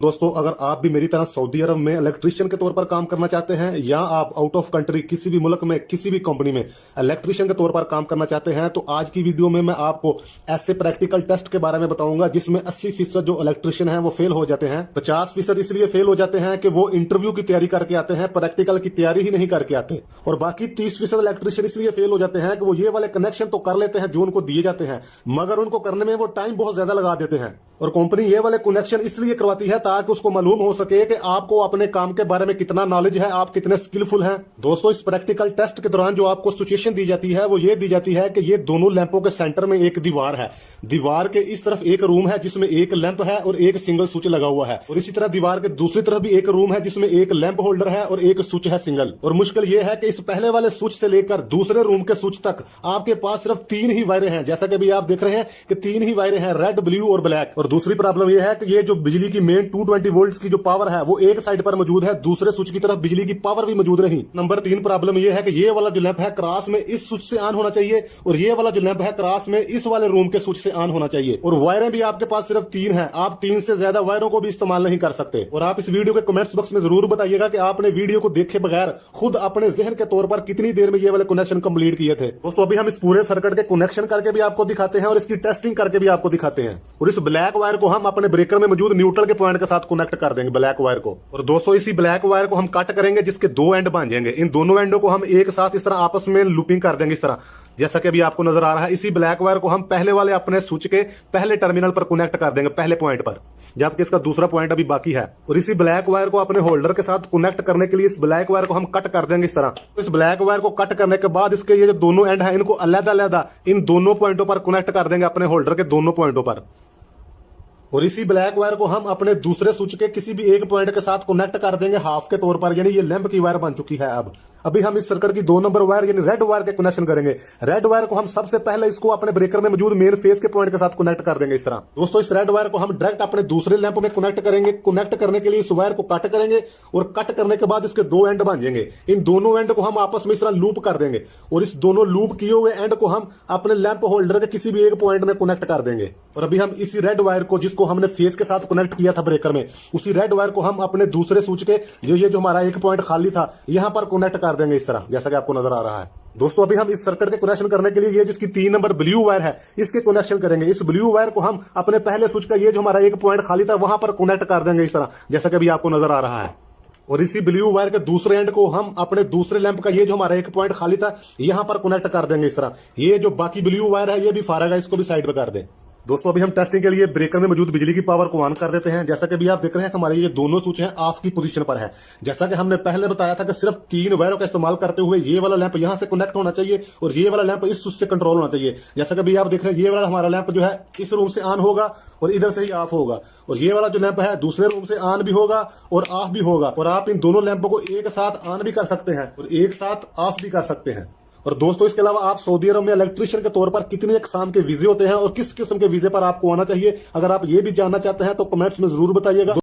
दोस्तों, अगर आप भी मेरी तरह सऊदी अरब में इलेक्ट्रिशियन के तौर पर काम करना चाहते हैं या आप आउट ऑफ कंट्री किसी भी मुल्क में किसी भी कंपनी में इलेक्ट्रिशियन के तौर पर काम करना चाहते हैं तो आज की वीडियो में मैं आपको ऐसे प्रैक्टिकल टेस्ट के बारे में बताऊंगा जिसमें 80% जो इलेक्ट्रिशियन है वो फेल हो जाते हैं। 50% इसलिए फेल हो जाते हैं कि वो इंटरव्यू की तैयारी करके आते हैं, प्रैक्टिकल की तैयारी ही नहीं करके आते। और बाकी 30% इलेक्ट्रिशियन इसलिए फेल हो जाते हैं कि वो ये वाले कनेक्शन तो कर लेते हैं जो उनको दिए जाते हैं, मगर उनको करने में वो टाइम बहुत ज्यादा लगा देते हैं। और कंपनी ये वाले कनेक्शन इसलिए करवाती है ताकि उसको मालूम हो सके कि आपको अपने काम के बारे में कितना नॉलेज है, आप कितने स्किलफुल हैं। दोस्तों, इस प्रैक्टिकल टेस्ट के दौरान जो आपको सिचुएशन दी जाती है वो ये दी जाती है कि ये दोनों लैंपों के सेंटर में एक दीवार है। दीवार के इस तरफ एक रूम है जिसमें एक लैंप है और एक सिंगल स्विच लगा हुआ है, और इसी तरह दीवार के दूसरी तरफ भी एक रूम है जिसमें एक लैंप होल्डर है और एक स्विच है सिंगल। और मुश्किल ये है कि इस पहले वाले स्विच से लेकर दूसरे रूम के स्विच तक आपके पास सिर्फ 3 ही वायरें हैं, जैसा कि अभी आप देख रहे हैं कि 3 ही वायरें हैं, रेड, ब्लू और ब्लैक। और दूसरी प्रॉब्लम यह है कि ये जो बिजली की मेन 220 वोल्ट्स की जो पावर है वो एक साइड पर मौजूद है, दूसरे स्विच की तरफ बिजली की पावर भी मौजूद नहीं। नंबर 3 प्रॉब्लम यह है कि ये वाला जो लैंप है क्रॉस में इस स्विच से ऑन होना चाहिए और ये वाला जो लैंप है क्रॉस में इस वाले रूम के स्विच से ऑन होना चाहिए। और वायरें भी आपके पास सिर्फ 3 हैं, आप 3 से ज्यादा वायरों को भी इस्तेमाल नहीं कर सकते। और आप इस वीडियो के कमेंट्स बॉक्स में जरूर बताइएगा कि आपने वीडियो को देखे बगैर खुद अपने जहन के तौर पर कितनी देर में ये वाले कनेक्शन कंप्लीट किए थे। दोस्तों, अभी हम इस पूरे सर्किट के कनेक्शन करके भी आपको दिखाते हैं और इसकी टेस्टिंग करके भी आपको दिखाते हैं। और इस ब्लैक वायर को हम अपने ब्रेकर में मौजूद न्यूट्रल के पॉइंट के साथ कनेक्ट कर देंगे, ब्लैक वायर को। और दोस्तों, इसी ब्लैक वायर को हम कट करेंगे जिसके 2 एंड बन जाएंगे। इन दोनों एंडों को हम एक साथ इस तरह आपस में लूपिंग कर देंगे, इस तरह जैसा कि अभी आपको नजर आ रहा है। इसी ब्लैक वायर को हम पहले वाले अपने स्विच के पहले टर्मिनल पर कनेक्ट कर देंगे, पहले पॉइंट पर, जबकि इसका दूसरा पॉइंट अभी बाकी है। और इसी ब्लैक वायर को अपने होल्डर के साथ कनेक्ट करने के लिए इस ब्लैक वायर को हम कट कर देंगे इस तरह। तो इस ब्लैक वायर को कट करने के बाद इसके ये जो दोनों एंड है इनको अलग-अलग इन दोनों पॉइंटों पर कनेक्ट कर देंगे, अपने होल्डर के दोनों पॉइंटों पर। और इसी ब्लैक वायर को हम अपने दूसरे स्विच के किसी भी एक पॉइंट के साथ कनेक्ट कर देंगे हाफ के तौर पर, यानी ये लैंप की वायर बन चुकी है। अब अभी हम इस सर्किट की 2 नंबर वायर यानी रेड वायर के कनेक्शन करेंगे। रेड वायर को हम सबसे पहले इसको अपने ब्रेकर में मौजूद मेन फेज के पॉइंट के साथ कनेक्ट कर देंगे इस तरह। दोस्तों, इस रेड वायर को हम डायरेक्ट अपने दूसरे लैंप में कनेक्ट करेंगे। कनेक्ट करने के लिए इस वायर को कट करेंगे और कट करने के बाद इसके 2 एंड बन जाएंगे। इन दोनों एंड को हम आपस में इस तरह लूप कर देंगे और इस दोनों लूप किए हुए एंड को हम अपने लैंप होल्डर के किसी भी एक पॉइंट में कनेक्ट कर देंगे। और अभी हम इसी रेड वायर को, जिसको हमने फेज के साथ कनेक्ट किया था ब्रेकर में, उसी रेड वायर को हम अपने दूसरे स्विच के जो हमारा एक पॉइंट खाली था यहां पर कनेक्ट कर देंगे इस तरह, जैसा कि आपको नजर आ रहा है। दोस्तों, अभी हम इस सर्किट के कनेक्शन करने के लिए ये जिसकी 3 नंबर ब्लू वायर है इसके कनेक्शन करेंगे। इस ब्लू वायर को हम अपने पहले स्विच का ये जो हमारा एक पॉइंट खाली था वहां पर कनेक्ट कर देंगे इस तरह, जैसा कि अभी आपको नजर आ रहा है। और इसी ब्लू वायर के दूसरे एंड को हम अपने दूसरे लैंप का ये जो हमारा एक पॉइंट खाली था यहां पर कनेक्ट कर देंगे इस तरह। ये जो बाकी ब्लू वायर है ये भी फारग है, इसको भी साइड पे कर दें। दोस्तों, अभी हम टेस्टिंग के लिए ब्रेकर में मौजूद बिजली की पावर को ऑन कर देते हैं। जैसा कि अभी आप देख रहे हैं हमारे ये दोनों स्विच हैं ऑफ की पोजीशन पर है। जैसा कि हमने पहले बताया था कि सिर्फ 3 वायरों का इस्तेमाल करते हुए ये वाला लैंप यहां से कनेक्ट होना चाहिए और ये वाला लैंप इस स्विच से कंट्रोल होना चाहिए। जैसा कि अभी आप देख रहे हैं ये वाला हमारा लैंप जो है इस रूम से ऑन होगा और इधर से ही ऑफ होगा, और ये वाला जो लैंप है दूसरे रूम से ऑन भी होगा और ऑफ भी होगा। और आप इन दोनों लैंपों को एक साथ ऑन भी कर सकते हैं और एक साथ ऑफ भी कर सकते हैं। और दोस्तों, इसके अलावा आप सऊदी अरब में इलेक्ट्रिशियन के तौर पर कितने अक़साम के वीजे होते हैं और किस किस्म के वीजे पर आपको आना चाहिए, अगर आप ये भी जानना चाहते हैं तो कमेंट्स में जरूर बताइएगा।